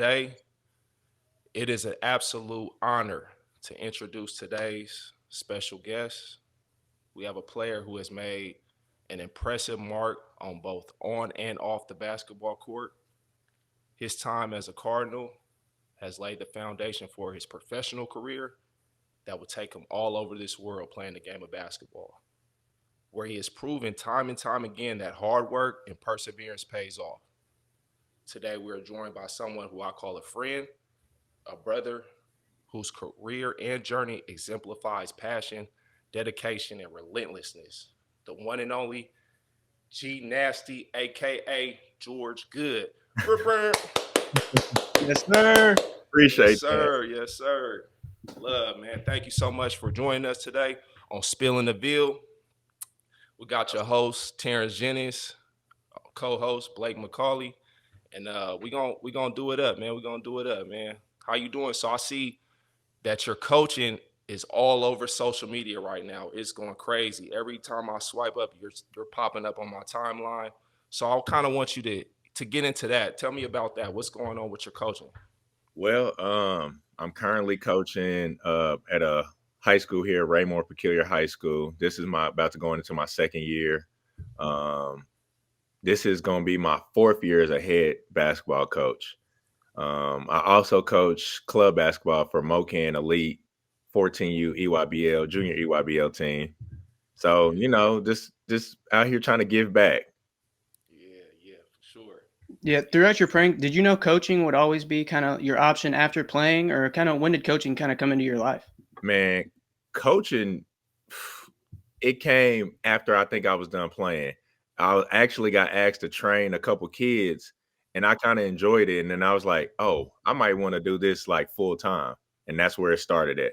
today, it is an absolute honor to introduce today's special guest. We have a player who has made an impressive mark on both on and off the basketball court. His time as a Cardinal has laid the foundation for his professional career that will take him all over this world playing the game of basketball, where he has proven time and time again that hard work and perseverance pays off. Today, we are joined by someone who I call a friend, a brother whose career and journey exemplifies passion, dedication, and relentlessness. The one and only G Nasty, aka George Goode. Yes, sir. Yes, Appreciate that. sir. Yes, sir. Love, man. Thank you so much for joining us today on Spilling the Veal. We got your host, Terrence Jennings, co-host Blake McCauley. And we gonna do it up, man. We're gonna do it up, man. How you doing? So I see that your coaching is all over social media right now. It's going crazy. Every time I swipe up, you're popping up on my timeline. So I kind of want you to get into that. Tell me about that. What's going on with your coaching? Well, I'm currently coaching at a high school here, Raymore Peculiar High School. This is my about to go into my second year. Um, this is going to be my fourth year as a head basketball coach. I also coach club basketball for Mocan Elite 14U EYBL Junior EYBL team. So just out here trying to give back. Yeah, for sure. Yeah, throughout your praying, did you know coaching would always be kind of your option after playing, or kind of when did coaching kind of come into your life? Man, coaching, it came after I think I was done playing. I actually got asked to train a couple kids, and I kind of enjoyed it. And then I was like, oh, I might want to do this like full time. And that's where it started at.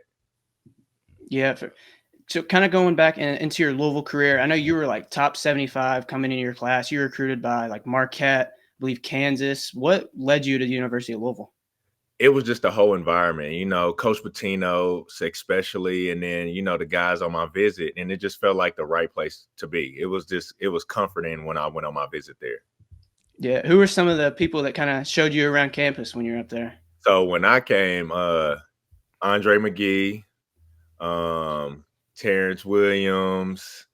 Yeah. So kind of going back into your Louisville career, I know you were like top 75 coming into your class. You were recruited by like Marquette, I believe Kansas. What led you to the University of Louisville? It was just the whole environment, Coach Pitino especially, and then, the guys on my visit, and it just felt like the right place to be. It was comforting when I went on my visit there. Yeah. Who were some of the people that kind of showed you around campus when you were up there? So when I came, Andre McGee, Terrence Williams,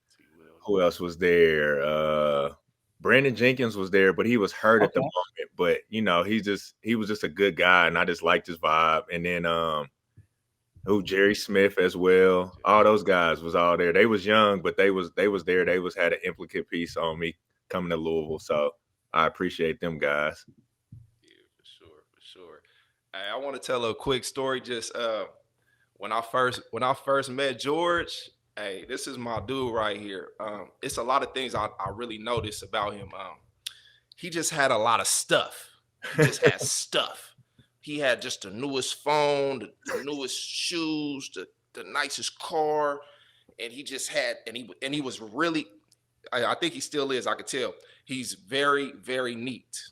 who else was there? Brandon Jenkins was there, but he was hurt at the moment. But he was just a good guy, and I just liked his vibe. And then Jerry Smith as well. All those guys was all there. They was young, but they was there. They had an implicate piece on me coming to Louisville. So I appreciate them guys. Yeah, for sure. Hey, I want to tell a quick story. Just when I first met George. Hey, this is my dude right here. It's a lot of things I really noticed about him. He just had a lot of stuff. He just had stuff. He had just the newest phone, the newest shoes, the nicest car, and he just had, and he was really, I think he still is. I could tell he's very, very neat.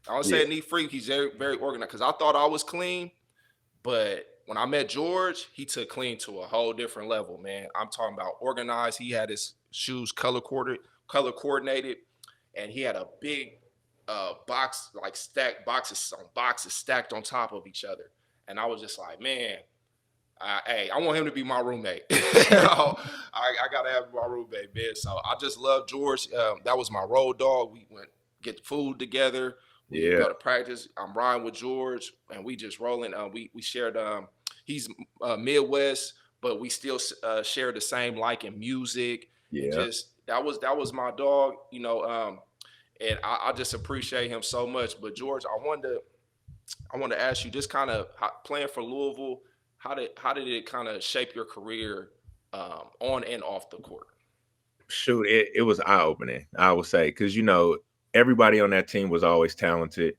I don't say neat freak. He's very, very organized. Because I thought I was clean, but when I met George, he took clean to a whole different level, man. I'm talking about organized. He had his shoes color coordinated, and he had a big box, like stacked boxes on boxes stacked on top of each other. And I was just like, man, hey, I want him to be my roommate. I gotta have my roommate, man. So I just love George. That was my road dog. We went get food together. We go to practice. I'm riding with George, and we just rolling. We shared. He's Midwest, but we still share the same like in music. Yeah. Just that was my dog, and I just appreciate him so much. But George, I wanted to ask you, just kind of playing for Louisville. How did it kind of shape your career on and off the court? Shoot, it was eye opening, I would say, because everybody on that team was always talented.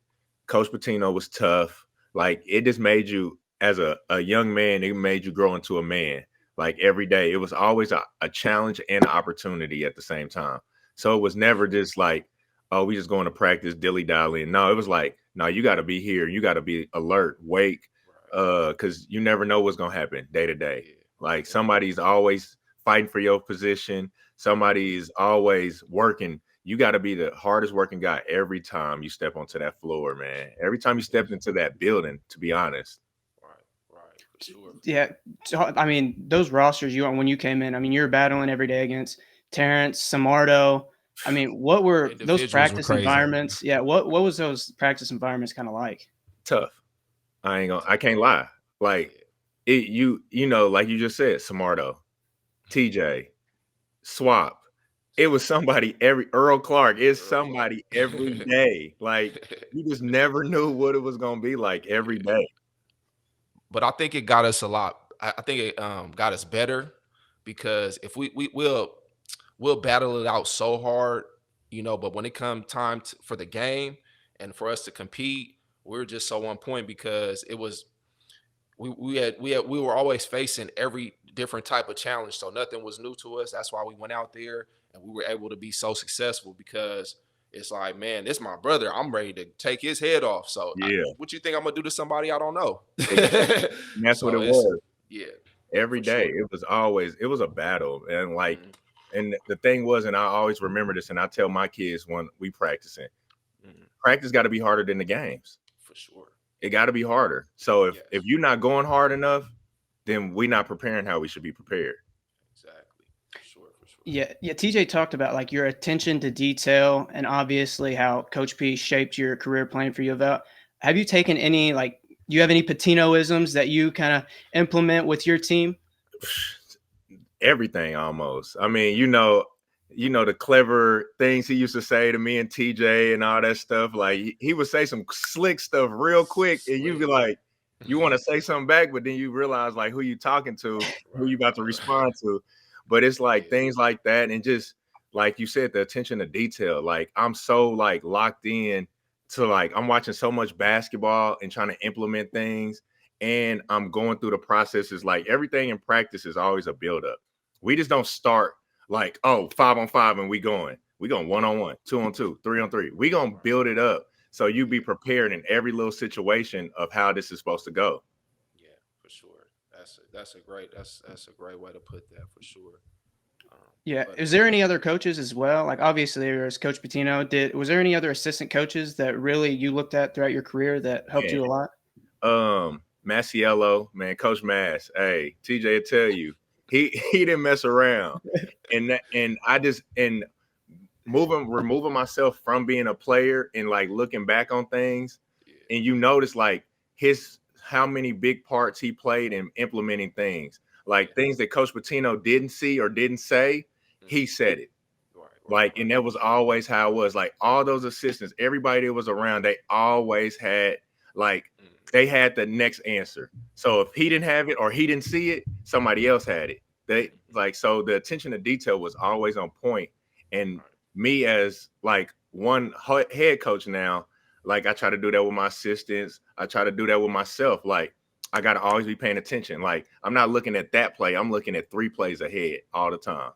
Coach Pitino was tough. Like, it just made you, as a young man, it made you grow into a man. Like, every day, it was always a challenge and an opportunity at the same time. So it was never just like, oh, we just going to practice dilly-dallying. No, it was like, no, you got to be here. You got to be alert, wake, because you never know what's going to happen day to day. Like, somebody's always fighting for your position. Somebody's always working. you got to be the hardest working guy every time you step onto that floor, man. Every time you step into that building, to be honest. Right, for sure. Yeah, so, I mean, those rosters when you came in, I mean, you're battling every day against Terrence, Samardo. I mean, what were those Individuals were practice crazy. environments? Yeah, what was those practice environments kind of like? Tough. I can't lie. Like it, you know, like you just said, Samardo, TJ, Swap. It was somebody Earl Clark is somebody every day. Like you just never knew what it was gonna be like every day. But I think it got us a lot. I think it got us better because if we'll battle it out so hard, but when it come time for the game and for us to compete, we're just so on point because it was we were always facing every different type of challenge, so nothing was new to us. That's why we went out there and we were able to be so successful because it's like, man, this my brother. I'm ready to take his head off. So Yeah. what you think I'm gonna do to somebody I don't know? And that's what it was. Yeah, Every day. sure. It was a battle. And like, Mhm, and the thing was, and I always remember this, and I tell my kids when we practicing, mhm, practice got to be harder than the games. for sure. It got to be harder. So if Yes, you're not going hard enough, then we're not preparing how we should be prepared. exactly. For sure. Yeah, yeah. TJ talked about like your attention to detail and obviously how Coach P shaped your career playing for UofL. Have you taken any you have any Pitinoisms that you kind of implement with your team? Everything almost. I mean, you know the clever things he used to say to me and TJ and all that stuff. Like he would say some slick stuff real quick, and you'd be like, you want to say something back, but then you realize like who you talking to, who you about to respond to. But it's like things like that, and just like you said, the attention to detail. Like I'm so like locked in to like I'm watching so much basketball and trying to implement things, and I'm going through the processes. Like everything in practice is always a build up. We just don't start like, oh, 5-on-5 and we going 1-on-1, 2-on-2, 3-on-3. We gonna build it up so you be prepared in every little situation of how this is supposed to go. Yeah, for sure. That's a great way to put that for sure. Yeah. But Is there any other coaches as well? Like obviously there was Coach Pitino. Was there any other assistant coaches that really you looked at throughout your career that helped Man, you a lot? Masiello, man, Coach Mass. Hey, TJ will tell you, he didn't mess around. And I just removing myself from being a player and like looking back on things, yeah, and you notice like how many big parts he played in implementing things, like things that Coach Pitino didn't see or didn't say, he said it. Like, and that was always how it was. Like all those assistants, everybody that was around, they always had like they had the next answer. So if he didn't have it or he didn't see it, somebody else had it. They like so the attention to detail was always on point. And me as like one head coach now, like I try to do that with my assistants. I try to do that with myself. Like I got to always be paying attention. Like I'm not looking at that play. I'm looking at 3 plays ahead all the time.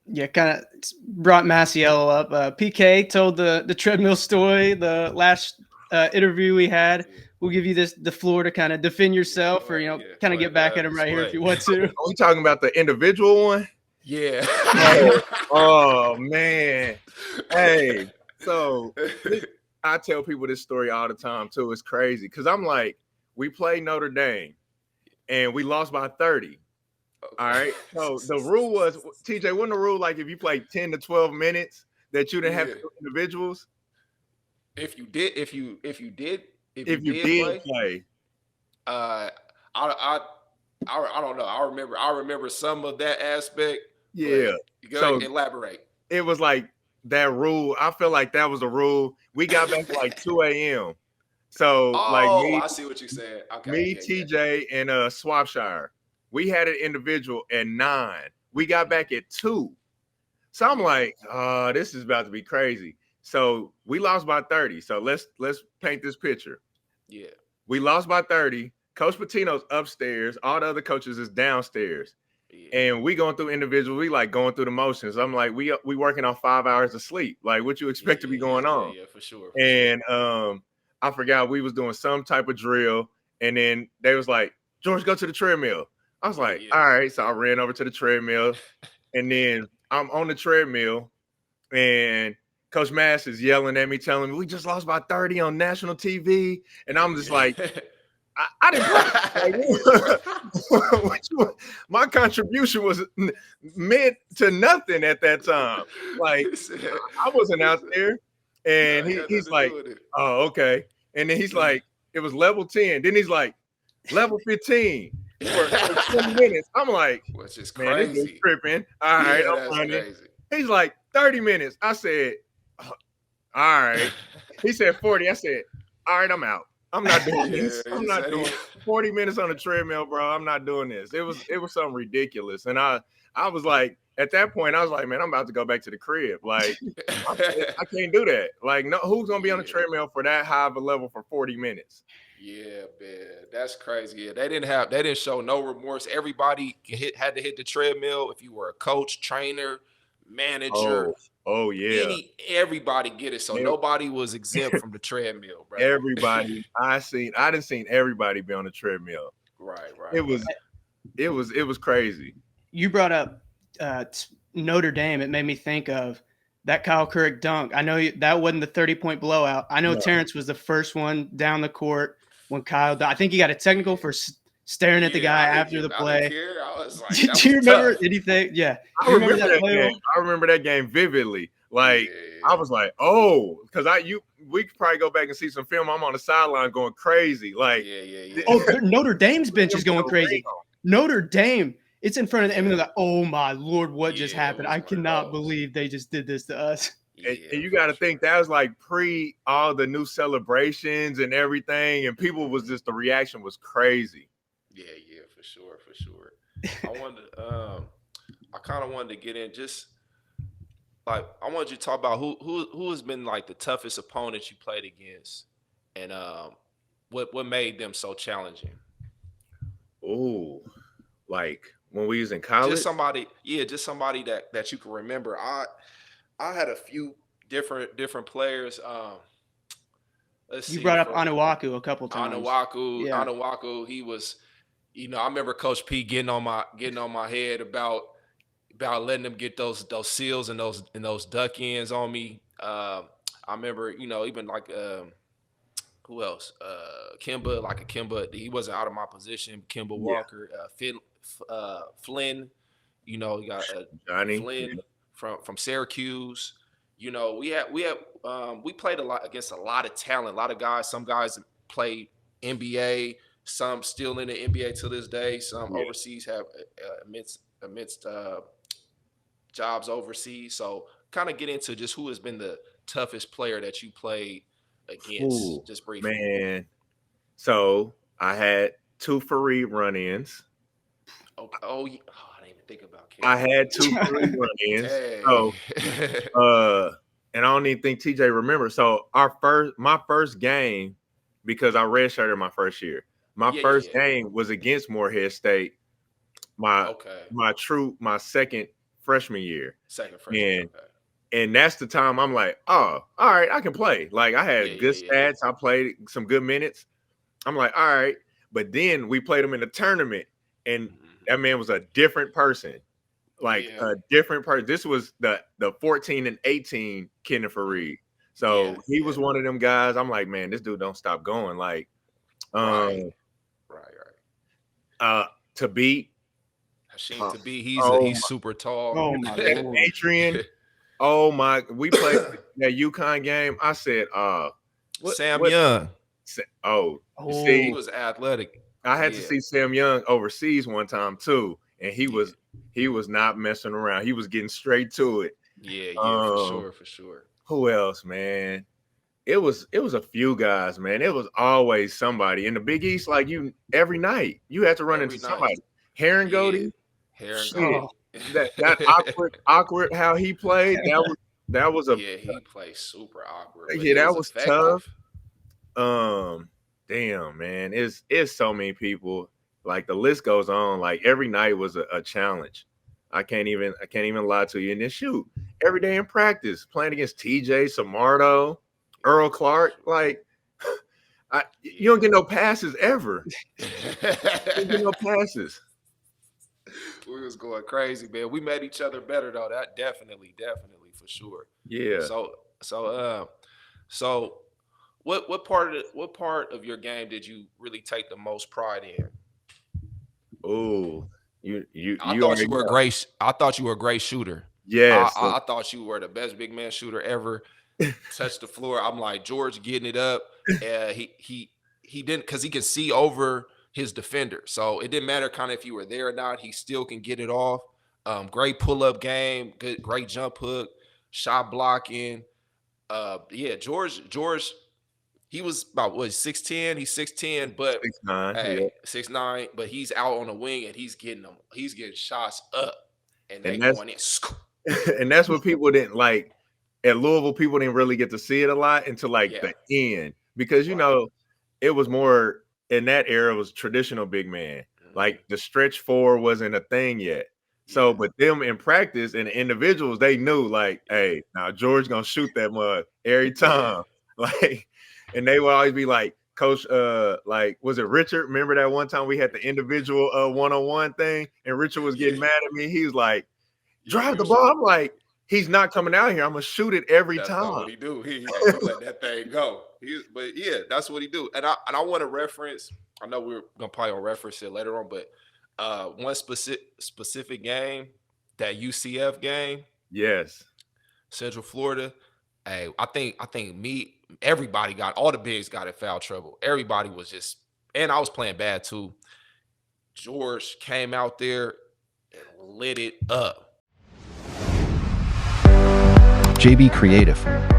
Yeah, kind of brought Masiello up. PK told the treadmill story the last interview we had. We'll give you the floor to kind of defend yourself or kind of get back at him right here if you want to. Are we talking about the individual one? Yeah. Oh man. Hey, so I tell people this story all the time too. It's crazy because I'm like, we played Notre Dame and we lost by 30. All right. So the rule was, TJ, wasn't the rule like if you played 10 to 12 minutes that you didn't have to do individuals? If you did play. I don't know. I remember some of that aspect. Yeah. Go So ahead, elaborate. it was like that rule. I feel like that was a rule. We got back like 2 a.m. So like I see what you said. Okay. me, TJ, and Swapshire, we had an individual at 9. We got back at 2. So I'm like, this is about to be crazy. So we lost by 30. So let's paint this picture. Yeah. We lost by 30. Coach Pitino's upstairs. All the other coaches is downstairs. Yeah. And we going through individuals. We like going through the motions. I'm like, we working on 5 hours of sleep. Like what you expect to be going on? Yeah, for sure. And I forgot we was doing some type of drill. And then they was like, George, go to the treadmill. I was like, all right. So I ran over to the treadmill. And then I'm on the treadmill. and Coach Mass is yelling at me, telling me we just lost by 30 on national TV, and I'm just like, I didn't play. My contribution was meant to nothing at that time. Like I wasn't out there, and he's like, "Oh, okay." And then he's like, "It was level 10." Then he's like, "Level 15 for 20 minutes." I'm like, which is "Man, crazy. this is tripping." All right, I'm running. Crazy. He's like 30 minutes. I said, "All right." He said 40. I said, "All right, I'm out. I'm not doing this. I'm not doing 40 minutes on a treadmill, bro. I'm not doing this." It was something ridiculous. And I was like, at that point, I was like, man, I'm about to go back to the crib. Like, I can't do that. Like, no, who's gonna be on the treadmill for that high of a level for 40 minutes? Yeah, man, that's crazy. Yeah, they didn't show no remorse. Everybody had to hit the treadmill. If you were a coach, trainer, manager. Oh yeah. Everybody get it. So nobody was exempt from the treadmill, bro. Everybody. I done seen everybody be on the treadmill. Right. It was crazy. You brought up Notre Dame. It made me think of that Kyle Couric dunk. I know that wasn't the 30-point blowout. I know Terrence was the first one down the court when Kyle. I think he got a technical for staring at the guy after the play. I was like, do you remember anything? Yeah, I remember that game. I remember that game vividly. Like I was like, oh, because we could probably go back and see some film. I'm on the sideline going crazy. Like, oh, Notre Dame's bench is going crazy. Notre Dame, it's in front of them. And they're like, oh my Lord, what just happened? I cannot believe they just did this to us. And you got to think that was like pre all the new celebrations and everything, and people was just, the reaction was crazy. Yeah, for sure. I kind of wanted to get in just like, I wanted you to talk about who has been like the toughest opponent you played against, and what made them so challenging. Oh, like when we was in college, just somebody that you can remember. I had a few different players. You brought up Anuaku a couple times. Anuaku, he was, I remember Coach P getting on my head about letting them get those seals and those duck ends on me. I remember, even like who else? Kimba, he wasn't out of my position. Kimba Walker, Flynn, you got Johnny Flynn from Syracuse. We played a lot against a lot of talent, a lot of guys. Some guys played NBA, some still in the NBA to this day. Some overseas have immense jobs overseas. So kind of get into just who has been the toughest player that you played against, just briefly. Man, so I had 2 Fareed run-ins. I didn't even think about Kim. I had 2 Fareed run-ins. So, and I don't even think TJ remembers. So my first game, because I redshirted my first year. My first game was against Morehead State. My second freshman year. And that's the time I'm like, oh, all right, I can play. Like, I had good stats. I played some good minutes. I'm like, all right. But then we played him in a tournament, and that man was a different person. Like, a different person. This was the 14 and 18 Kenneth Fareed. So he was one of them guys. I'm like, man, this dude don't stop going. Like, right. To beat Hasheem he's super tall. Oh my Lord. Adrian. Oh my! We played that UConn game. I said, Sam Young. See, he was athletic. I had to see Sam Young overseas one time too, and he was not messing around. He was getting straight to it. For sure. Who else, man? It was a few guys, man. It was always somebody in the Big East. Like, every night you had to run into somebody. Goode. That awkward how he played. That was he played super awkward. Yeah, that was tough. Damn, man, it's so many people. Like, the list goes on. Like, every night was a challenge. I can't even lie to you. And then shoot, every day in practice, playing against TJ Samardo, Earl Clark, like, you don't get no passes ever. You don't get no passes. We was going crazy, man. We made each other better though. That definitely for sure. Yeah. So so what part of your game did you really take the most pride in? Oh, you you I you thought already you were a know. great. I thought you were a great shooter. I, Yes. I I thought you were the best big man shooter ever. Touch the floor. I'm like George getting it up. He didn't because he can see over his defender, so it didn't matter kind of if you were there or not. He still can get it off. Great pull up game. Great jump hook. Shot blocking. Yeah, George. He was about what 6'10". He's 6'10", but 6'9". Yeah. hey, 6'9", but he's out on the wing and he's getting them. He's getting shots up, and they And that's going in. and that's what people didn't like at Louisville. People didn't really get to see it a lot until like Yeah, the end because right. it was more in that era. It was traditional big man. Mhm. Like the stretch four wasn't a thing yet. So, Yeah, but them in practice and the individuals, they knew like, yeah, hey, now George gonna shoot that mug every yeah, time. Like, and they would always be like, Coach, like, was it Richard? Remember that one time we had the individual one-on-one thing, and Richard was yeah. getting mad at me. He was like, You drive the can't shoot. ball. I'm like, he's not coming out here. I'm gonna shoot it every That's not time. what he do. He let that thing go. But yeah, that's what he do. And I want to reference. I know we're gonna probably reference it later on, but one specific game, that UCF game, Yes. Central Florida. Hey, I think everybody got all the bigs got in foul trouble. Everybody was just, and I was playing bad too. George came out there and lit it up. JB Creative,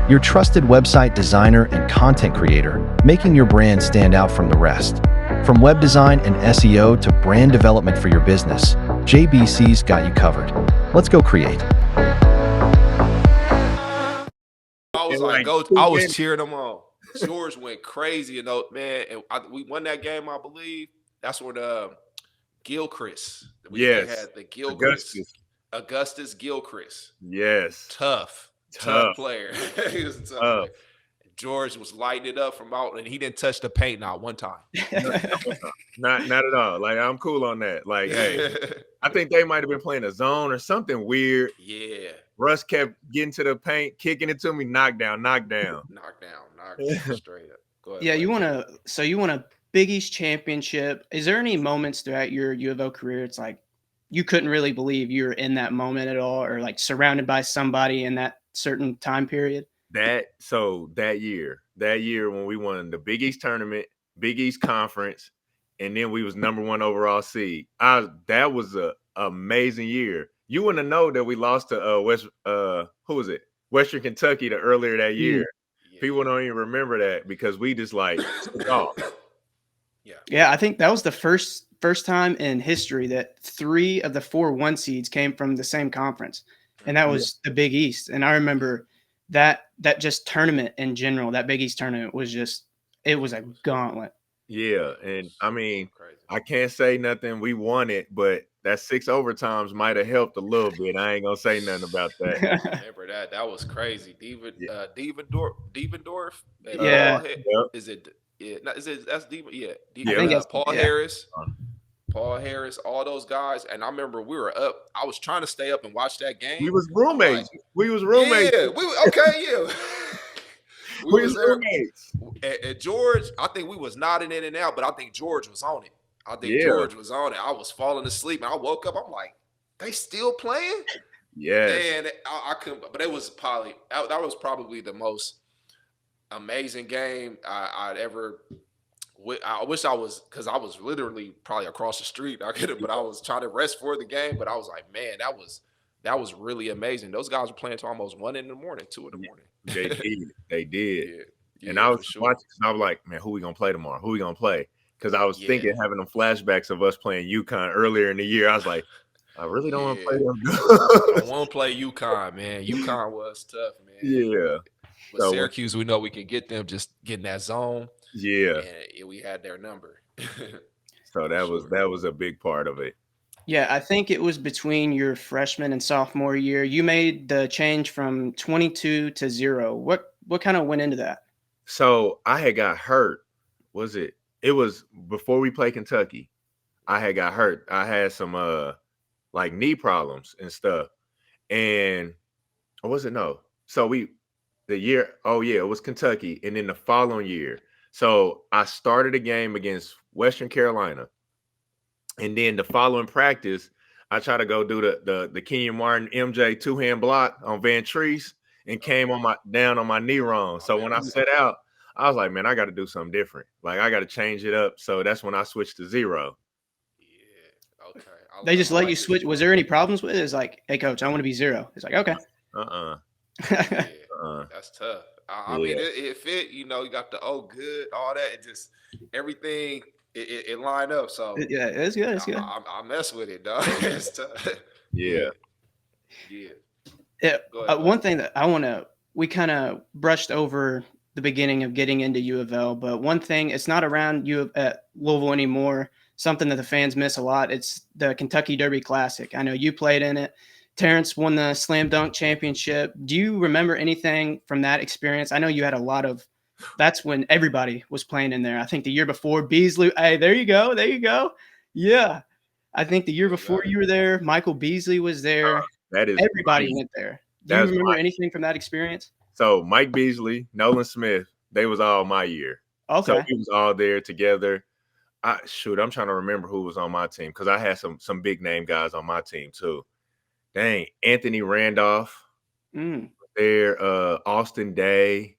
your trusted website designer and content creator, making your brand stand out from the rest. From web design and SEO to brand development for your business, JBC's got you covered. Let's go create. I was And like, like go! two I was games. cheering them on. George went crazy, man. And we won that game, I believe. That's when Gilchrist. They Yes. had the Gilchrist, Augustus. Augustus Gilchrist. Yes. Tough Tough. player. He was a tough Tough. player. George was lighting it up from out, and he didn't touch the paint not one time. Not at all. Like I'm cool on that. Like, hey, I think they might have been playing a zone or something weird. Yeah, Russ kept getting to the paint, kicking it to me, knockdown. knockdown, straight up. Go ahead, Yeah, Blake. you won a Big East championship. Is there any moments throughout your U of L career it's like you couldn't really believe you were in that moment at all, or like surrounded by somebody in that certain time period? That year when we won the Big East tournament, Big East conference, and then we was number one overall seed. That was a amazing year. You wouldn't know that we lost to who was it? Western Kentucky the earlier that Mm. year. People don't even remember that because we just like took off. Yeah, Yeah, I think that was the first time in history that 3 of the 4 1 seeds came from the same conference, and that Yeah. was the Big East. And I remember that just tournament in general, that Big East tournament was it was a gauntlet. Yeah, and I mean, crazy. I can't say nothing. We won it, but that 6 overtimes might have helped a little bit. I ain't gonna say nothing about that. Remember that? That was crazy. Yeah. Devendorf, and Yeah. Yep. Is it? Yeah, no, is it? That's Devon. Yeah, I Yeah, think we- that's Paul yeah. Harris. Paul Harris, all those guys. And I remember we were up. I was trying to stay up and watch that game. we was I'm like, roommates. We was roommates. yeah, okay, yeah. we We was was there. roommates. And George, I think we was nodding in and out, but I think George was on it. Yeah. I was falling asleep, and I woke up. I'm like, they still playing? Yes. And I couldn't. But it was that was probably the most amazing game I'd ever. I wish I was, because I was literally probably across the street. I could have, but I was trying to rest for the game. But I was like, man, that was really amazing. Those guys were playing till almost 1 in the morning, 2 in the morning. They did. They did. Yeah, And I was for sure. watching, and I was like, man, who we gonna play tomorrow? Who we gonna play? Because I was thinking, having them flashbacks of us playing UConn earlier in the year. I was like, I really don't want to play them. I won't play UConn, man. UConn was tough, man. Yeah. But So, Syracuse, we know we can get them, just get in that zone. Yeah. And we had their number. So that was a big part of it. Yeah, I think it was between your freshman and sophomore year. You made the change from 22 to 0. What kind of went into that? So I had got hurt. It was before we played Kentucky. I had got hurt. I had some like knee problems and stuff. And Or was it no? So the year, oh yeah, it was Kentucky. And then the following year. So I started a game against Western Carolina. And then the following practice, I try to go do the Kenyon Martin MJ two-hand block on Van Treese and came on my down on my knee wrong. So when I set out, I was like, man, I got to do something different. Like I got to change it up. So that's when I switched to zero. Yeah. Okay. They just I let like you this switch. Was there any problems with it? It's like, hey, coach, I want to be zero. It's like, okay. Yeah, that's tough. I mean, Yeah. it fit. You know, you got the good, all that. It just everything it lined up. So Yeah, it's good. It's good. I mess with it, dog. It's tough. Yeah. Yeah. Yeah. Go ahead, One thing that we kind of brushed over the beginning of getting into U of L, but one thing, it's not around at Louisville anymore. Something that the fans miss a lot. It's the Kentucky Derby Classic. I know you played in it. Terrence won the slam dunk championship. Do you remember anything from that experience? I know you had a lot of. That's when everybody was playing in there. I think the year before Beasley. Hey, there you go. There you go. Yeah. I think the year before you were there, Michael Beasley was there. That is Everybody went there. Do you remember anything from that experience? So Mike Beasley, Nolan Smith, they was all my year. Okay. So we was all there together. I'm trying to remember who was on my team because I had some big name guys on my team too. Dang, Anthony Randolph there, Austin Day,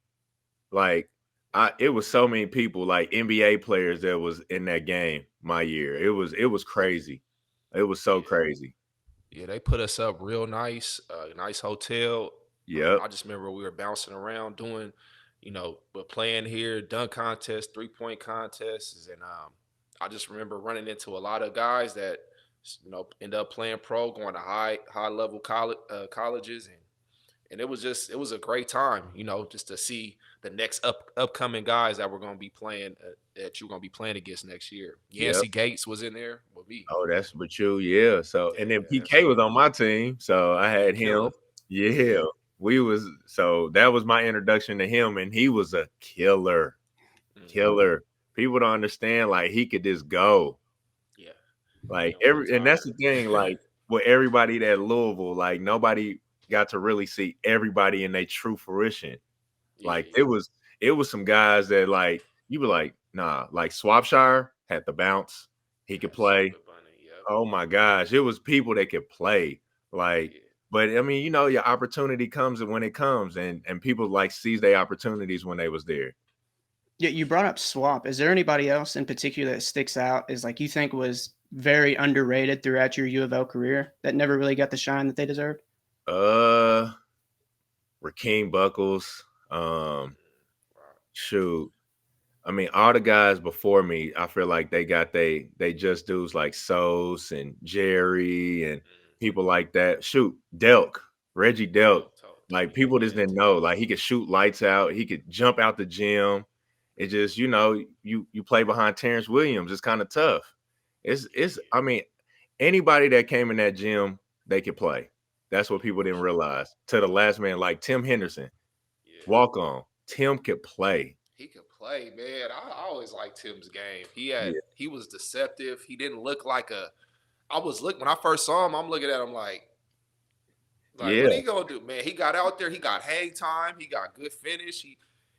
like it was so many people, like NBA players that was in that game my year. It was crazy. It was so crazy. Yeah, they put us up real nice, nice hotel. Yep. I just remember we were bouncing around doing, but playing here, dunk contests, 3-point contests, and I just remember running into a lot of guys that end up playing pro, going to high level colleges, and it was a great time, just to see the next upcoming guys that we're going to be playing that you're going to be playing against next year. Yancey Gates was in there with me. Oh, that's with you, yeah. So and then PK was on my team, so I had him. Yeah, so that was my introduction to him, and he was a killer. People don't understand, like he could just go. Yeah. Like and that's the thing, like with everybody at Louisville, like nobody got to really see everybody in their true fruition. Like it was some guys that like you were like, nah, like Swapshire had the bounce. He could play. Oh my gosh, it was people that could play. Like, but I mean, your opportunity comes when it comes, and people like seize their opportunities when they was there. Yeah, you brought up Swap. Is there anybody else in particular that sticks out as like you think was very underrated throughout your U of L career that never really got the shine that they deserved? Rakeem Buckles. Shoot. I mean, all the guys before me, I feel like they got they just dudes like Sos and Jerry and people like that. Shoot, Delk, Reggie Delk. Like people just didn't know. Like he could shoot lights out. He could jump out the gym. It just, you play behind Terrence Williams. It's kind of tough. I mean, anybody that came in that gym, they could play. That's what people didn't realize. To the last man, like Tim Henderson, walk on. Tim could play. He could play, man. I always liked Tim's game. He was deceptive. He didn't look like when I first saw him, I'm looking at him like what are you gonna do, man? He got out there. He got hang time. He got good finish.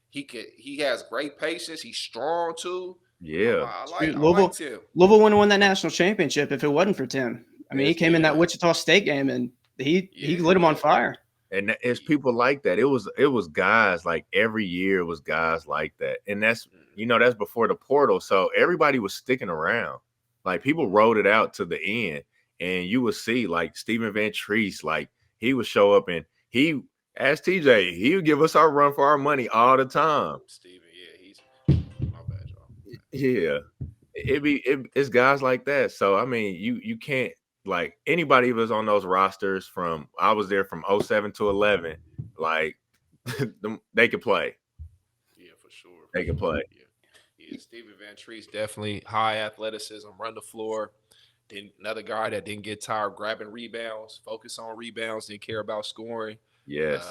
He has great patience. He's strong too. Yeah, I like Tim. Louisville wouldn't have won that national championship if it wasn't for Tim. I mean, he came in that Wichita State game and he lit him on fire. And it's people like that. It was guys like every year was guys like that. And that's that's before the portal. So everybody was sticking around. Like people rode it out to the end. And you would see like Stephen Van Treese, like he would show up and he asked TJ, he would give us our run for our money all the time. Steven, he's my bad, y'all. Yeah. It's guys like that. So I mean, you can't like anybody was on those rosters I was there from 07 to 11, like they could play. Yeah, for sure. They could play. Yeah, Stephen Van Treese, definitely high athleticism, run the floor. Then another guy that didn't get tired grabbing rebounds, focus on rebounds, didn't care about scoring. Yes.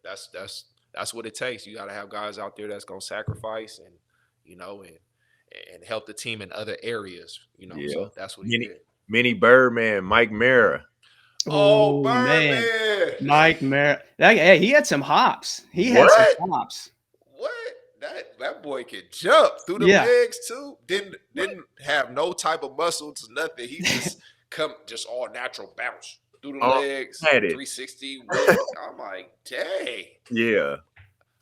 That's what it takes. You got to have guys out there that's gonna sacrifice and and help the team in other areas. So that's what he did. Mini Birdman, Mike Mara. Oh, Oh man, Birdman. Mike Merritt. Hey, he had some hops. He had some What? hops. What? That boy could jump through them Yeah. legs too. Didn't have no type of muscles, nothing. He just come just all natural bounce through the Oh, legs, had it. 360 whip. I'm like, dang. Yeah.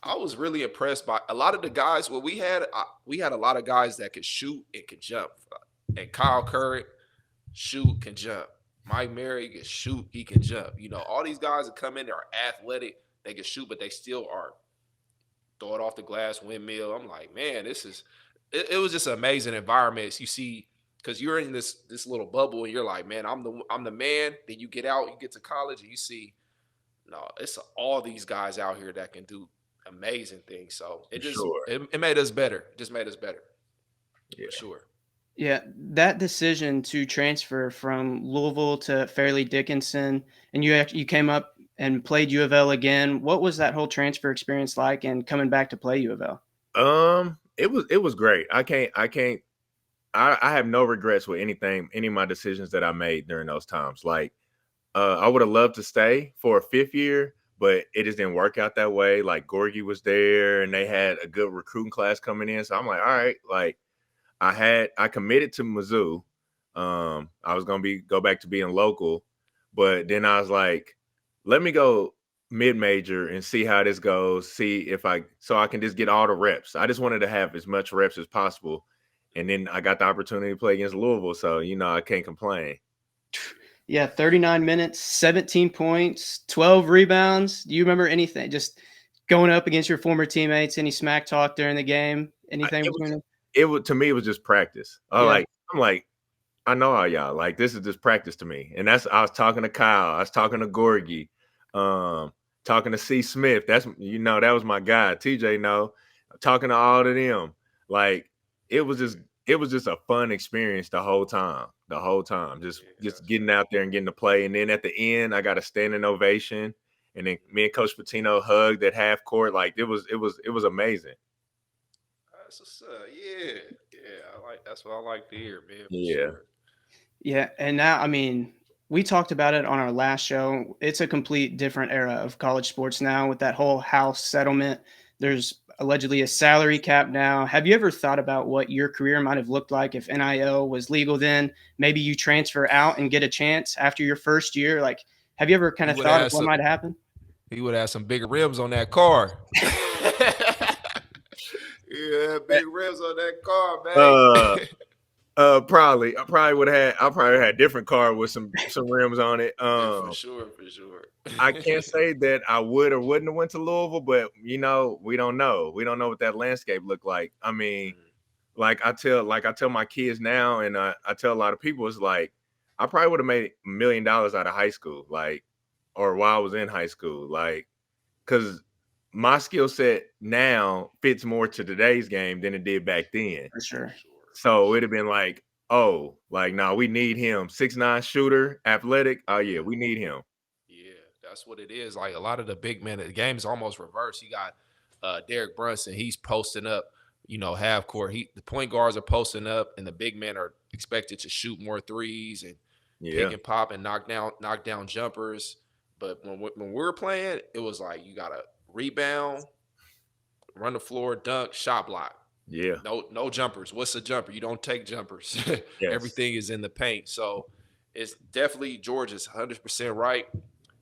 I was really impressed by a lot of the guys. Well, we had a lot of guys that could shoot and could jump. And Kyle Curry, shoot, can jump. Mike Mary can shoot, he can jump. You know, all these guys that come in there are athletic, they can shoot, but they still are throw it off the glass, windmill. I'm like, man, it was just an amazing environment. You see, because you're in this little bubble and you're like, man, I'm the man. Then you get out, you get to college, and you see, no, it's all these guys out here that can do amazing things. So it just Sure. it made us better. It just made us better. Yeah. For sure. Yeah, that decision to transfer from Louisville to Fairleigh Dickinson, and you came up and played U of L again. What was that whole transfer experience like, and coming back to play U of L? It was great. I have no regrets with any of my decisions that I made during those times. Like, I would have loved to stay for a fifth year, but it just didn't work out that way. Like, Gorgie was there and they had a good recruiting class coming in. So I'm like, all right, like I committed to Mizzou. I was gonna go back to being local, but then I was like, let me go mid-major and see how this goes. See if I can just get all the reps. I just wanted to have as much reps as possible, and then I got the opportunity to play against Louisville, so I can't complain. Yeah, 39 minutes, 17 points, 12 rebounds. Do you remember anything? Just going up against your former teammates, any smack talk during the game? Anything between them? To me, it was just practice. I'm like, I know all y'all. Like, this is just practice to me. And I was talking to Kyle, I was talking to Gorgie, talking to C. Smith. That was my guy. TJ talking to all of them. Like, it was just a fun experience the whole time. Just getting out there and getting to play. And then at the end, I got a standing ovation. And then me and Coach Pitino hugged at half court. Like, it was amazing. That's what's up. Yeah. That's what I like to hear, man. Yeah. Sure. Yeah, and now, I mean, we talked about it on our last show. It's a complete different era of college sports now with that whole house settlement. There's allegedly a salary cap now. Have you ever thought about what your career might have looked like if NIL was legal then? Maybe you transfer out and get a chance after your first year. Like, have you ever kind of thought of what might happen? He would have some bigger rims on that car. Yeah, big rims on that car, man. Probably. I probably had a different car with some rims on it. For sure. I can't say that I would or wouldn't have went to Louisville, but we don't know. We don't know what that landscape looked like. I mean, like I tell my kids now, and I tell a lot of people, it's like I probably would have made $1 million out of high school, like, or while I was in high school, like, because my skill set now fits more to today's game than it did back then. For sure. So it'd have been like, oh, like, no, we need him. 6'9" shooter, athletic. Oh yeah, we need him. Yeah, that's what it is. Like, a lot of the big men, the game's almost reversed. You got Derek Brunson. He's posting up, half court. The point guards are posting up, and the big men are expected to shoot more threes and pick and pop and knock down jumpers. But when we're playing, it was like you gotta rebound, run the floor, dunk, shot block. Yeah. No jumpers. What's a jumper? You don't take jumpers. Yes. Everything is in the paint. So it's definitely, George is 100% right.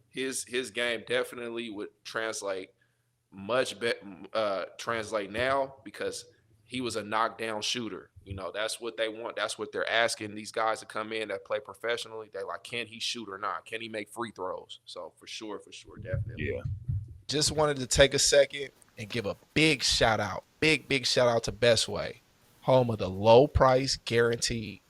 His game definitely would translate translate now, because he was a knockdown shooter. That's what they want. That's what they're asking these guys to come in that play professionally. They're like, can he shoot or not? Can he make free throws? So for sure, definitely. Yeah. Just wanted to take a second and give a big shout out to Best Way, home of the low price guaranteed,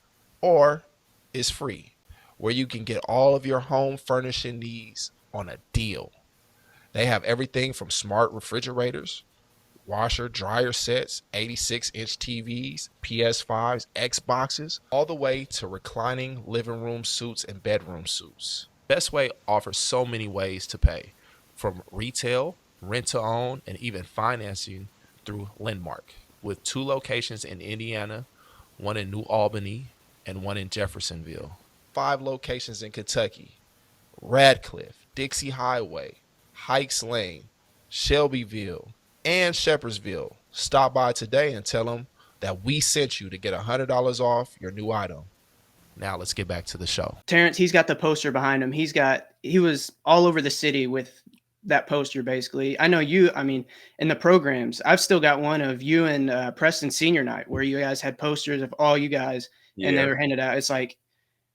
or it's free, where you can get all of your home furnishing needs on a deal. They have everything from smart refrigerators, washer, dryer sets, 86-inch TVs, PS5s, Xboxes, all the way to reclining living room suites and bedroom suites. Best Way offers so many ways to pay, from retail, rent to own, and even financing through Lendmark, with 2 locations in Indiana, 1 in New Albany, and 1 in Jeffersonville, 5 locations in Kentucky. Radcliffe, Dixie Highway, Hikes Lane, Shelbyville, and Shepherdsville. Stop by today and tell them that we sent you to get $100 off your new item. Now let's get back to the show. Terrence, he's got the poster behind him. He was all over the city with that poster, basically. I know you, I mean, in the programs, I've still got one of you and Preston senior night where you guys had posters of all you guys and they were handed out. It's like,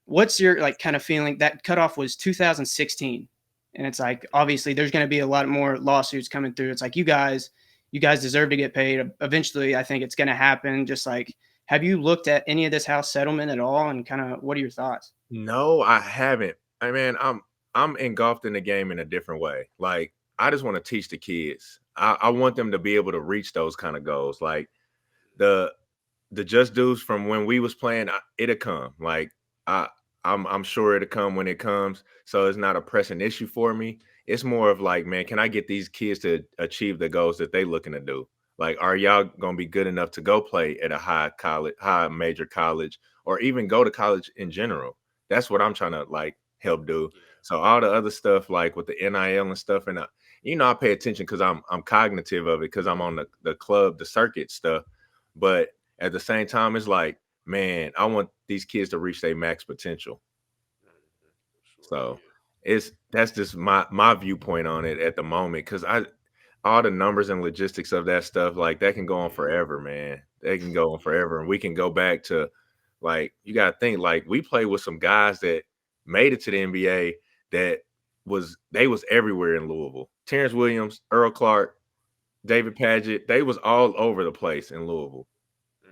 what's your like kind of feeling? That cutoff was 2016. And it's like, obviously there's going to be a lot more lawsuits coming through. It's like, you guys deserve to get paid. Eventually, I think it's going to happen. Just like, have you looked at any of this house settlement at all? And kind of, what are your thoughts? No, I haven't. I mean, I'm engulfed in the game in a different way. Like, I just want to teach the kids. I want them to be able to reach those kind of goals. Like the just dues from when we was playing, it'll come. Like I'm sure it'll come when it comes. So it's not a pressing issue for me. It's more of like, man, can I get these kids to achieve the goals that they looking to do? Like, are y'all gonna be good enough to go play at a high major college, or even go to college in general? That's what I'm trying to like help do. So all the other stuff, like with the NIL and stuff, and I pay attention because I'm cognitive of it because I'm on the club, the circuit stuff. But at the same time, it's like, man, I want these kids to reach their max potential. So that's just my viewpoint on it at the moment, because all the numbers and logistics of that stuff, like that can go on forever, man. They can go on forever, and we can go back to, like, you got to think, like, we played with some guys that made it to the NBA that was everywhere in Louisville. Terrence Williams, Earl Clark, David Padgett, they was all over the place in Louisville.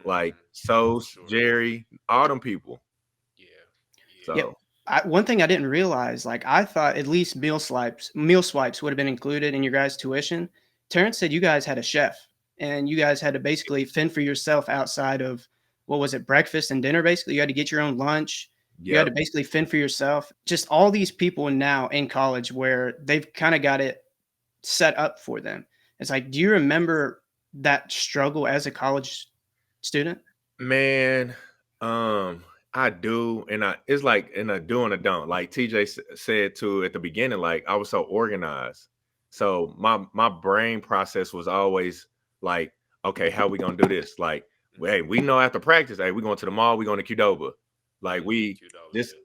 Like Sos, Jerry, all them people. So one thing I didn't realize, like I thought at least meal swipes would have been included in your guys' tuition. Terrence said you guys had a chef and you guys had to basically fend for yourself outside of, what was it, breakfast and dinner, basically? You had to get your own lunch. You had to basically fend for yourself. Just all these people now in college where they've kind of got it set up for them. It's like, do you remember that struggle as a college student? Man, I do, and it's like in a do and a don't. Like TJ said too at the beginning, like I was so organized. So my brain process was always like, okay, how we gonna do this? Like, hey, we know after practice, hey, we going to the mall, we going to Qdoba. Like we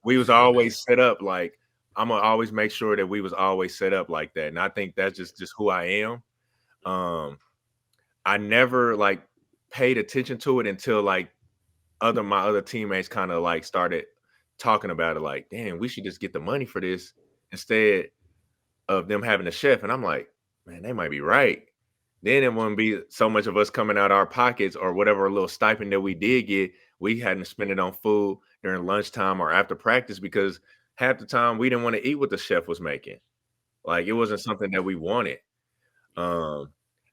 was always set up. Like I'm gonna always make sure that we was always set up like that. And I think that's just who I am. I never like paid attention to it until like my other teammates kind of like started talking about it. Like, damn, we should just get the money for this instead of them having a chef. And I'm like, man, they might be right. Then it wouldn't be so much of us coming out our pockets, or whatever little stipend that we did get, we hadn't spent it on food during lunchtime or after practice, because half the time we didn't want to eat what the chef was making. Like, it wasn't something that we wanted.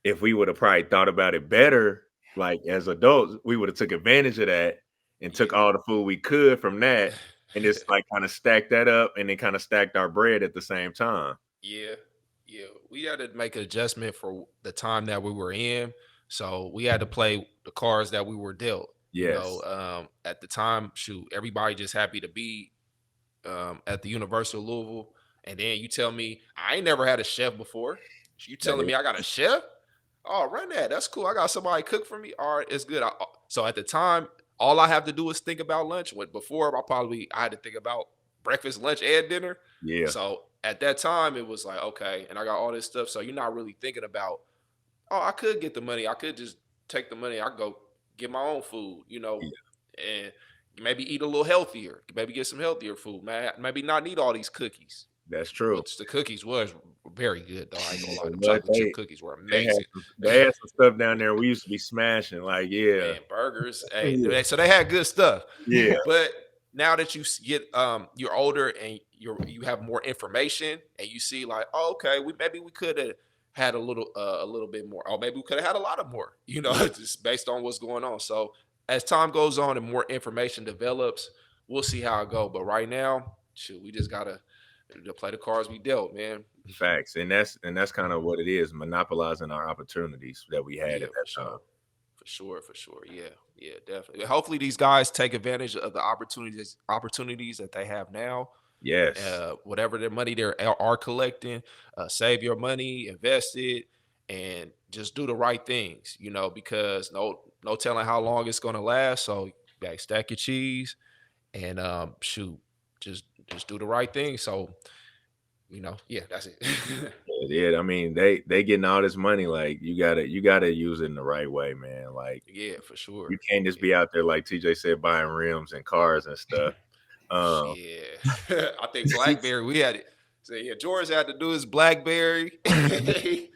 If we would have probably thought about it better, like as adults, we would have took advantage of that and took all the food we could from that and just like kind of stacked that up, and then kind of stacked our bread at the same time. Yeah. We had to make an adjustment for the time that we were in. So we had to play the cards that we were dealt. Yes. At the time, everybody just happy to be at the University of Louisville. And then you tell me, I ain't never had a chef before. You telling me I got a chef? Oh, run that. That's cool. I got somebody cook for me. All right, it's good. So at the time, all I have to do is think about lunch. Before, I had to think about breakfast, lunch, and dinner. Yeah. So at that time, it was like, okay, and I got all this stuff. So you're not really thinking about, oh, I could get the money. I could just take the money. I could go get my own food, and maybe eat a little healthier. Maybe get some healthier food, man. Maybe not need all these cookies. That's true. Which the cookies was very good, though. I ain't gonna lie. The chocolate chip cookies were amazing. They had some stuff down there we used to be smashing. Like, man, burgers. Hey, so they had good stuff. Yeah. But now that you get you're older and you have more information, and you see like, oh, okay, maybe we could have had a little bit more, or maybe we could have had a lot of more, just based on what's going on. So as time goes on and more information develops, we'll see how it goes. But right now, we just gotta play the cards we dealt, man. Facts. And that's kind of what it is, monopolizing our opportunities that we had at that time. For sure. Yeah, definitely. Hopefully these guys take advantage of the opportunities that they have now. Yes. Whatever their money they are collecting, save your money, invest it, and just do the right things, because no telling how long it's gonna last. So like stack your cheese and shoot, just do the right thing. So, yeah, that's it. Yeah, I mean, they getting all this money. Like you gotta use it in the right way, man. Like Yeah, for sure. you can't just Yeah. be out there like TJ said, buying rims and cars and stuff. Yeah. I think BlackBerry, we had it. So yeah, George had to do his BlackBerry. Hey,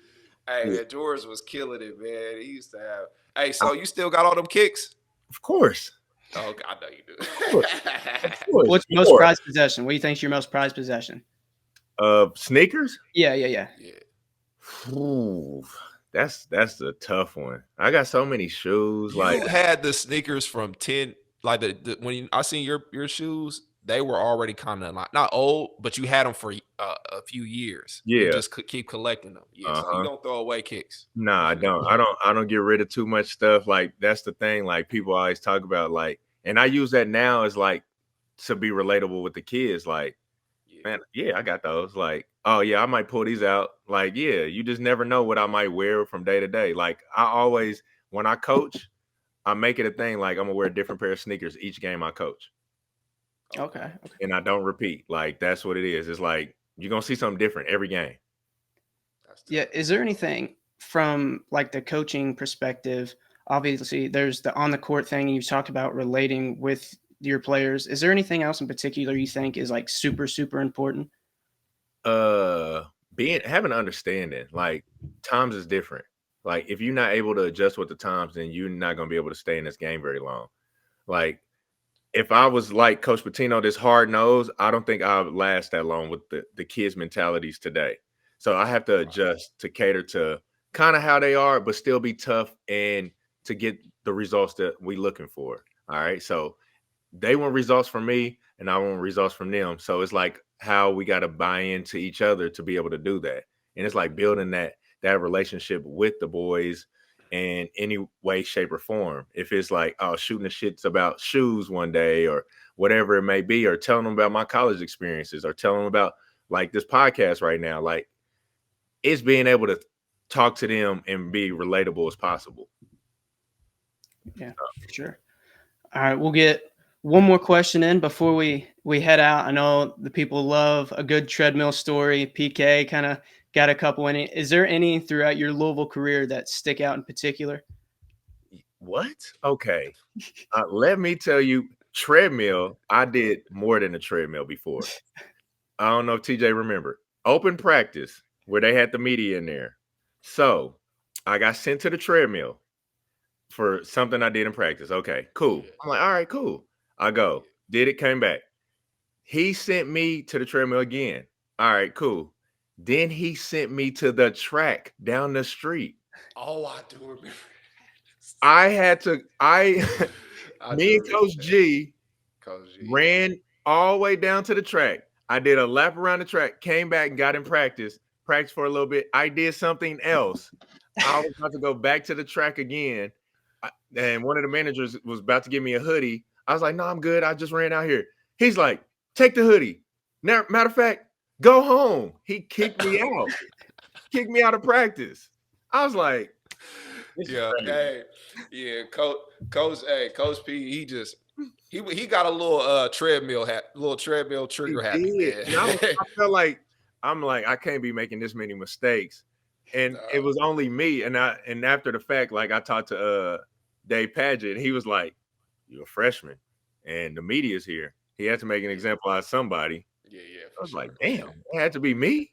Yeah, man, George was killing it, man. He used to have. Hey, so you still got all them kicks? of course, Oh, I know you of course, do. of course. What's most Sure. prized possession? What do you think's your most prized possession? Sneakers. Yeah. Yeah. Ooh, that's a tough one. I got so many shoes. You Like, had the sneakers from 10, like I seen your shoes, they were already kind of like not old, but you had them for a few years. You yeah, just could keep collecting them. Yeah, so you don't throw away kicks. nah, I don't. I don't get rid of too much stuff. Like that's the thing. Like people always talk about like, and I use that now as like to be relatable with the kids. Like, Yeah. man, yeah, I got those. Like, oh yeah, I might pull these out. Like, yeah, you just never know what I might wear from day to day. Like I always, when I coach, I make it a thing. Like I'm gonna wear a different pair of sneakers each game I coach, Okay. and I don't repeat. Like that's what it is. It's like you're gonna see something different every game. That's tough. Yeah. Is there anything from like the coaching perspective? Obviously, there's the on the court thing, and you've talked about relating with your players. Is there anything else in particular you think is like super, super important? Being having an understanding. Like times is different. Like if you're not able to adjust with the times, then you're not gonna be able to stay in this game very long. Like if I was like Coach Pitino, this hard nose, I don't think I would last that long with the kids' mentalities today. So I have to Right. adjust to cater to kind of how they are, but still be tough and to get the results that we looking for. All right. So they want results from me and I want results from them. So it's like how we got to buy into each other to be able to do that. And it's like building that relationship with the boys in any way, shape, or form. If it's like, oh, shooting the shits about shoes one day or whatever it may be, or telling them about my college experiences, or telling them about like this podcast right now, like it's being able to talk to them and be relatable as possible. Yeah, for sure. All right, we'll get one more question in before we head out. I know the people love a good treadmill story. PK kind of got a couple. Is there any throughout your Louisville career that stick out in particular? What? Okay. Let me tell you, treadmill, I did more than a treadmill before. I don't know if TJ remember. Open practice where they had the media in there. So I got sent to the treadmill for something I did in practice. Okay, cool. Yeah. I'm like, all right, cool. I go, did it, came back. He sent me to the treadmill again. All right, cool. Then he sent me to the track down the street. Oh, I do remember. I had to, I me do and Coach remember that. G Coach G. ran all the way down to the track. I did a lap around the track, came back and got in practice for a little bit. I did something else. I was about to go back to the track again. And one of the managers was about to give me a hoodie. I was like, no, I'm good. I just ran out here. He's like, take the hoodie. Now, matter of fact, go home. He kicked me out. Kicked me out of practice. I was like, Yeah, hey, yeah, Coach P, he got a little treadmill trigger happy, man. And I felt like I'm like, I can't be making this many mistakes. And it was only me. And after the fact, like I talked to Dave Padgett, and he was like, you're a freshman and the media's here. He had to make an example out of somebody. Yeah, I was like, damn, it had to be me.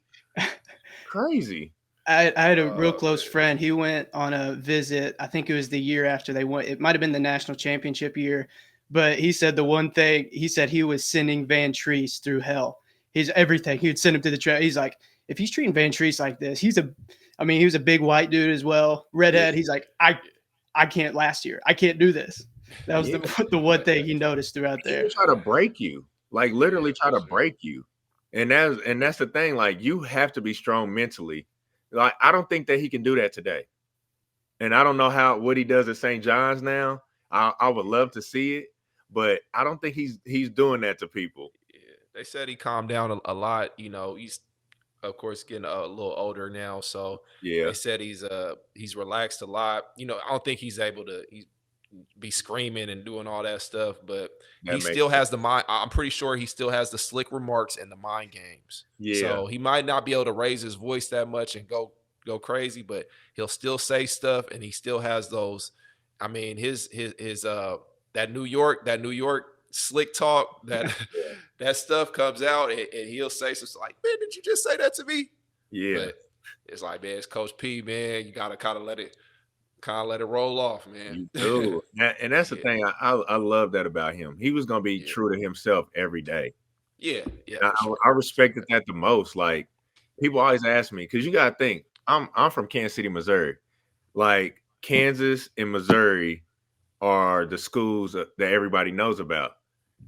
Crazy. I had a real close friend. He went on a visit. I think it was the year after they won. It might have been the national championship year, but he said the one thing he said he was sending Van Treese through hell. He's everything. He would send him to the track. He's like, if he's treating Van Treese like this, he was a big white dude as well, redhead. He's like, I can't last year. I can't do this. That was the one thing he noticed throughout there. He try to break you, like literally try to break you, and that's the thing. Like you have to be strong mentally. Like I don't think that he can do that today, and I don't know what he does at St. John's now. I would love to see it, but I don't think he's doing that to people. Yeah, They said he calmed down a lot. He's of course getting a little older now, so Yeah, they said he's relaxed a lot. I don't think he's able to be screaming and doing all that stuff, but he that makes still sense. has the mind. I'm pretty sure he still has the slick remarks and the mind games. Yeah, So he might not be able to raise his voice that much and go crazy, but he'll still say stuff, and he still has those. I mean, his that New York slick talk, that that stuff comes out, and he'll say something like, "Man, did you just say that to me?" yeah. But it's like, man, it's Coach P, man. You gotta kind of let it roll off, man. You do. And that's the Yeah, thing. I love that about him. He was gonna be yeah, true to himself every day. yeah, I, for sure, I for sure. respected that the most. Like people always ask me, because you gotta think, I'm from Kansas City, Missouri. Like Kansas and Missouri are the schools that everybody knows about.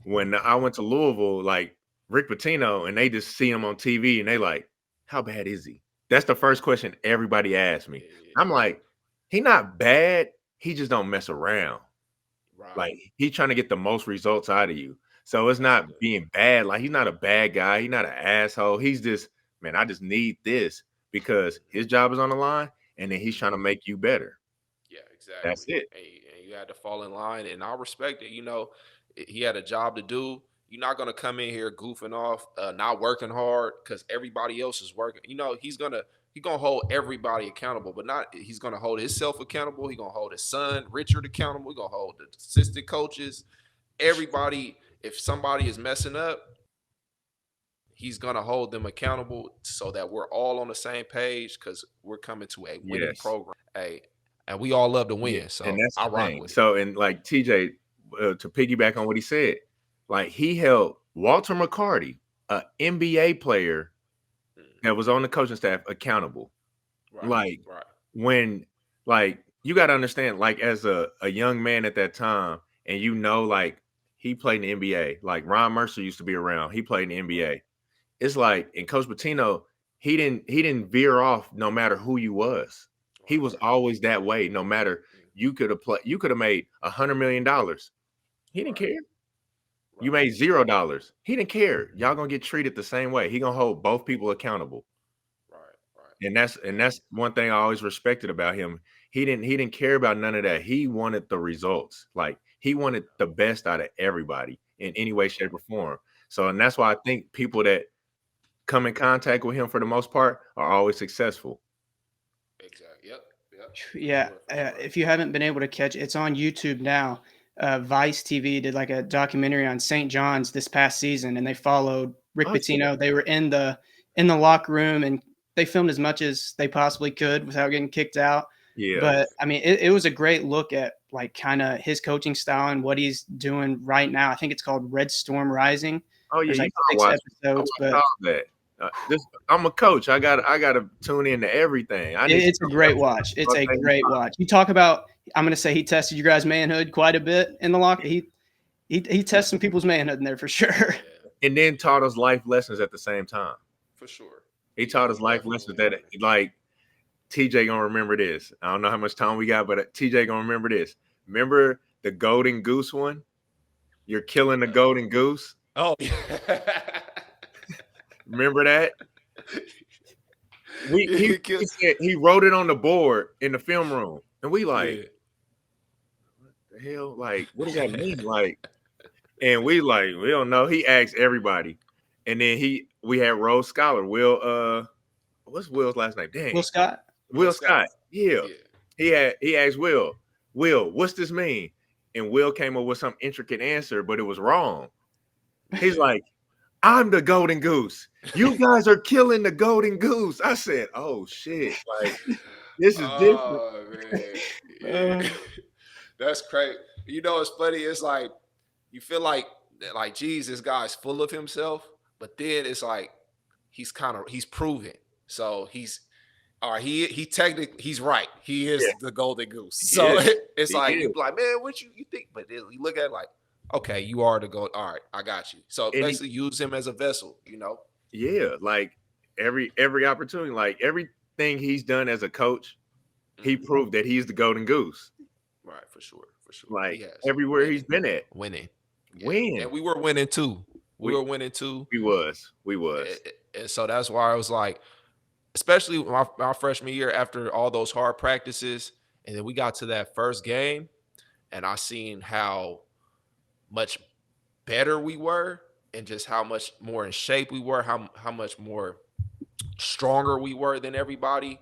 When I went to Louisville, like Rick Pitino, and they just see him on TV and they like, how bad is he? That's the first question everybody asks me. Yeah, I'm like, he not bad. He just don't mess around. right. Like he's trying to get the most results out of you. So it's That's not good. being bad. Like he's not a bad guy. He's not an asshole. He's just, man, I just need this because his job is on the line and then he's trying to make you better. Yeah, That's exactly. it. And you had to fall in line, and I respect it. He had a job to do. You're not gonna come in here goofing off, not working hard because everybody else is working. He's gonna hold everybody accountable, but not he's gonna hold himself accountable. He's gonna hold his son Richard accountable. He's gonna hold the assistant coaches, everybody. If somebody is messing up, he's gonna hold them accountable so that we're all on the same page because we're coming to a winning Yes. program. And we all love to Yeah. win. And So that's I the rock thing. with it. So, and like TJ, to piggyback on what he said, like he held Walter McCarty, a NBA player that was on the coaching staff, accountable. Right, Like right. when like you got to understand, like as a young man at that time, and like he played in the NBA, like Ron Mercer used to be around, he played in the NBA. It's like, and Coach Pitino, he didn't veer off no matter who you was. He was Right. always that way. No matter you could have made $100 million, he didn't Right. care. You Right. made $0, he didn't care. Y'all gonna get treated the same way. He gonna hold both people accountable. Right. Right. And that's one thing I always respected about him. He didn't care about none of that. He wanted the results. Like he wanted the best out of everybody in any way, shape, or form. So, and that's why I think people that come in contact with him for the most part are always successful. Exactly. Yep. Yep. For Yeah, sure. For sure. if you haven't been able to catch it's on YouTube now. Vice TV did like a documentary on St. John's this past season, and they followed Rick Oh, yeah. Pitino. They were in the locker room, and they filmed as much as they possibly could without getting kicked out. Yeah. But I mean, it was a great look at like kind of his coaching style and what he's doing right now. I think it's called Red Storm Rising. Oh yeah, There's you like gotta 6 watch. I episodes, watch but all that. I'm a coach. I gotta tune into everything. I need it's a great watch. It's a great watch. You talk about. I'm going to say he tested your guys' manhood quite a bit in the locker. He tests some people's manhood in there for sure. Yeah. and then taught us life lessons at the same time. For sure. He taught us life lessons that Definitely. like TJ gonna remember this. I don't know how much time we got, but TJ gonna remember this. Remember the golden goose one? You're killing the golden goose. Oh. Remember that? He Yeah. said he wrote it on the board in the film room, and we like, what the hell? Like, what does that mean? Like, and we don't know. He asked everybody, and then we had Rose Scholar, Will. What's Will's last name? Dang, Will Scott. Will Scott. Yeah. Yeah. He asked Will, what's this mean? And Will came up with some intricate answer, but it was wrong. He's like, I'm the golden goose. You guys are killing the golden goose. I said, oh shit. Like, this is different. Oh man. Yeah. That's crazy. It's funny. It's like you feel like geez, this guy's full of himself, but then it's like he's proven. So he's all right. He technically he's right. He is Yeah. the golden goose. He So is. it's He like is. you be like, man, what you think? But then you look at it like, okay, you are the gold. All right, I got you. So And basically, use him as a vessel. Yeah, like every opportunity, like everything he's done as a coach, he Mhm. proved that he's the golden goose. Right, for sure, for sure. Like He has everywhere he's winning, been at. winning, yeah. Win. And we were winning too. We were winning too. We was. And so that's why I was like, especially my freshman year after all those hard practices, and then we got to that first game, and I seen how much better we were and just how much more in shape we were, how much more stronger we were than everybody.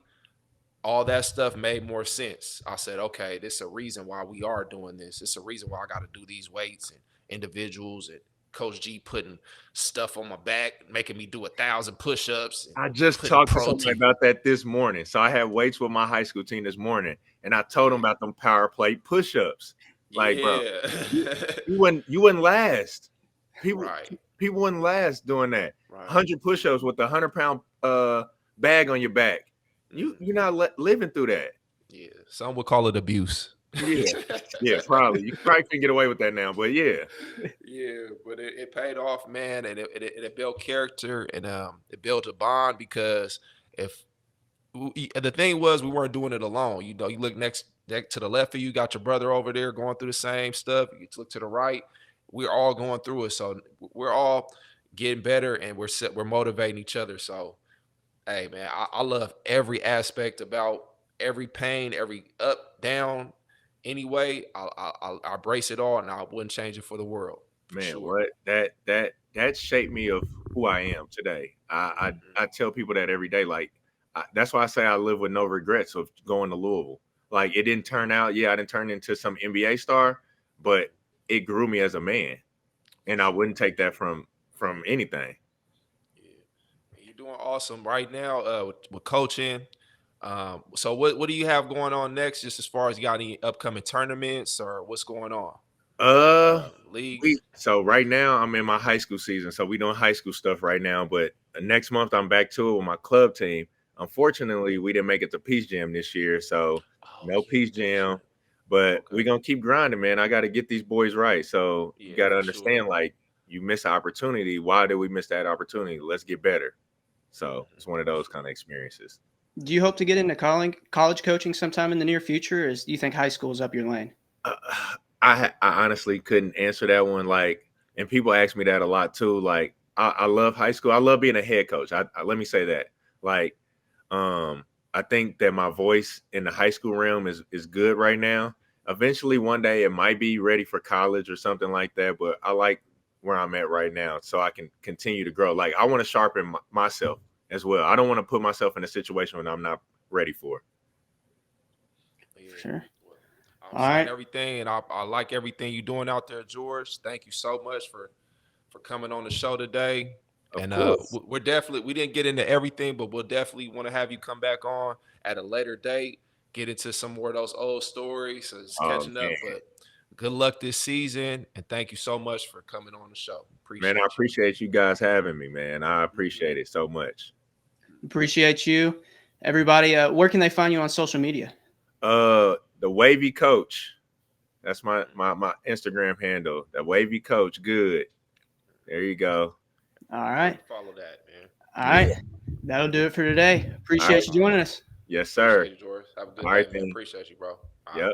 All that stuff made more sense. I said, okay, this is a reason why we are doing this. It's a reason why I got to do these weights and individuals, and Coach G putting stuff on my back, making me do 1,000 push-ups. I just talked to somebody about that this morning. So I had weights with my high school team this morning, and I told them about them power plate push-ups. Like, bro, you wouldn't last. People wouldn't last doing that. 100 push-ups with a 100-pound bag on your back. You're not living through that. Yeah, some would call it abuse. Yeah, probably. You probably can get away with that now, but yeah. Yeah, but it paid off, man, and it built character, and it built a bond, because the thing was, we weren't doing it alone. You know, you look next to the left of you, got your brother over there going through the same stuff. You look to the right, we're all going through it. So we're all getting better, and we're motivating each other. So, hey, man, I love every aspect about every pain, every up, down. Anyway, I brace it all, and I wouldn't change it for the world. Man, what that shaped me of who I am today. I tell people that every day. Like, that's why I say I live with no regrets of going to Louisville. Like, it didn't turn out. Yeah, I didn't turn into some NBA star, but it grew me as a man, and I wouldn't take that from anything. Yeah, you're doing awesome right now with coaching. So what do you have going on next, just as far as you got any upcoming tournaments or what's going on? League. So right now I'm in my high school season, so we doing high school stuff right now, but next month I'm back to it with my club team. Unfortunately, we didn't make it to Peace Jam this year, so no Peace Jam, but we're gonna keep grinding, man. I got to get these boys right. So you got to understand, like, you miss an opportunity. Why did we miss that opportunity? Let's get better. So it's one of those kind of experiences. Do you hope to get into college coaching sometime in the near future, or do you think high school is up your lane? I honestly couldn't answer that one. Like, and people ask me that a lot too. Like, I love high school. I love being a head coach. Let me say that. Like, I think that my voice in the high school realm is good right now. Eventually, one day, it might be ready for college or something like that. But I like where I'm at right now, so I can continue to grow. Like, I want to sharpen myself as well. I don't want to put myself in a situation when I'm not ready for. Sure. I'm saying everything, and I like everything you're doing out there, George. Thank you so much for coming on the show today. And we didn't get into everything, but we'll definitely want to have you come back on at a later date, get into some more of those old stories, so it's catching up. But good luck this season, and thank you so much for coming on the show. I appreciate you guys having me, man. I appreciate it so much. Appreciate you. Everybody, where can they find you on social media? The Wavy Coach. That's my Instagram handle. The Wavy Coach. Good. There you go. All right. Follow that, man. All right. That'll do it for today. Appreciate you joining us. Yes, sir. Appreciate you, George. Have a good All day, right, man. Appreciate you, bro. Yep.